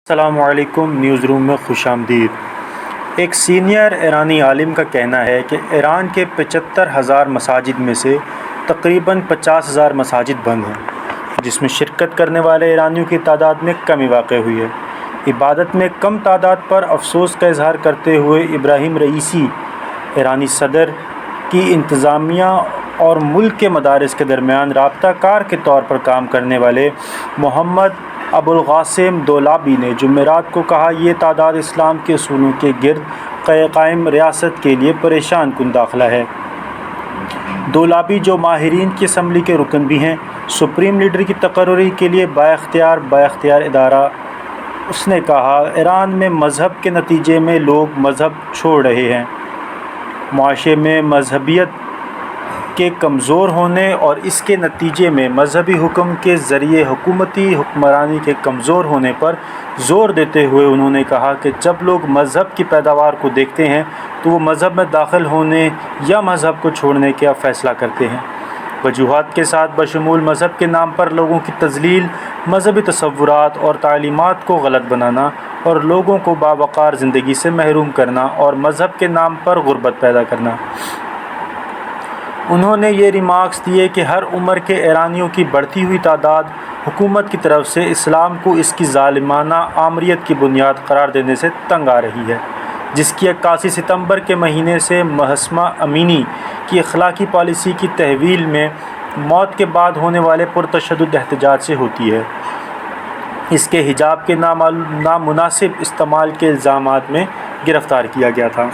السلام علیکم، news room میں خوش آمدید۔ ایک سینئر ایرانی عالم کا کہنا ہے کہ ایران کے 75,000 مساجد میں سے تقریباً 50,000 مساجد بند ہیں، جس میں شرکت کرنے والے ایرانیوں کی تعداد میں کمی واقع ہوئی ہے۔ عبادت میں کم تعداد پر افسوس کا اظہار کرتے ہوئے ابراہیم رئیسی، ایرانی صدر کی انتظامیہ اور ملک کے مدارس کے درمیان رابطہ کار کے طور پر کام کرنے والے محمد ابوالقاسم دولابی نے جمعرات کو کہا، یہ تعداد اسلام کے اصولوں کے گرد قائم ریاست کے لیے پریشان کن داخلہ ہے۔ دولابی، جو ماہرین کی اسمبلی کے رکن بھی ہیں، سپریم لیڈر کی تقرری کے لیے بااختیار ادارہ، اس نے کہا، ایران میں مذہب کے نتیجے میں لوگ مذہب چھوڑ رہے ہیں۔ معاشرے میں مذہبیت کے کمزور ہونے اور اس کے نتیجے میں مذہبی حکم کے ذریعے حکومتی حکمرانی کے کمزور ہونے پر زور دیتے ہوئے انہوں نے کہا کہ جب لوگ مذہب کی پیداوار کو دیکھتے ہیں تو وہ مذہب میں داخل ہونے یا مذہب کو چھوڑنے کا فیصلہ کرتے ہیں۔ وجوہات کے ساتھ بشمول مذہب کے نام پر لوگوں کی تضلیل، مذہبی تصورات اور تعلیمات کو غلط بنانا اور لوگوں کو باوقار زندگی سے محروم کرنا اور مذہب کے نام پر غربت پیدا کرنا۔ انہوں نے یہ ریمارکس دیے کہ ہر عمر کے ایرانیوں کی بڑھتی ہوئی تعداد حکومت کی طرف سے اسلام کو اس کی ظالمانہ آمریت کی بنیاد قرار دینے سے تنگ آ رہی ہے، جس کی 81 ستمبر کے مہینے سے محسمہ امینی کی اخلاقی پالیسی کی تحویل میں موت کے بعد ہونے والے پرتشدد احتجاج سے ہوتی ہے۔ اس کے حجاب کے نامناسب استعمال کے الزامات میں گرفتار کیا گیا تھا۔